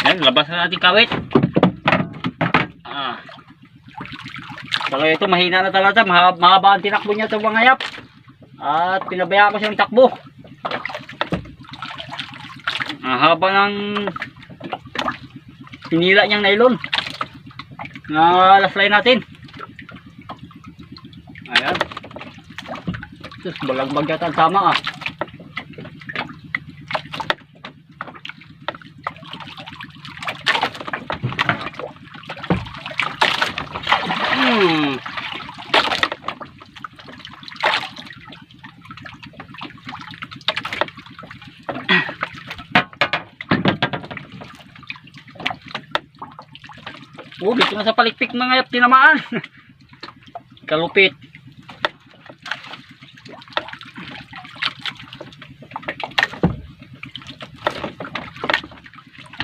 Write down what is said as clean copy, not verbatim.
Yan, labas na natin kawit. Talaga ito, mahina na talaga. Mahaba ang tinakbo niya itong mga yap. At pinabayaan ko siyang takbo. Haba ng pinila niyang nylon na last line natin. Ayan. Sus, balagbag yata ang tama ah. Dito na sa palikpik mga yap, tinamaan. Kalupit.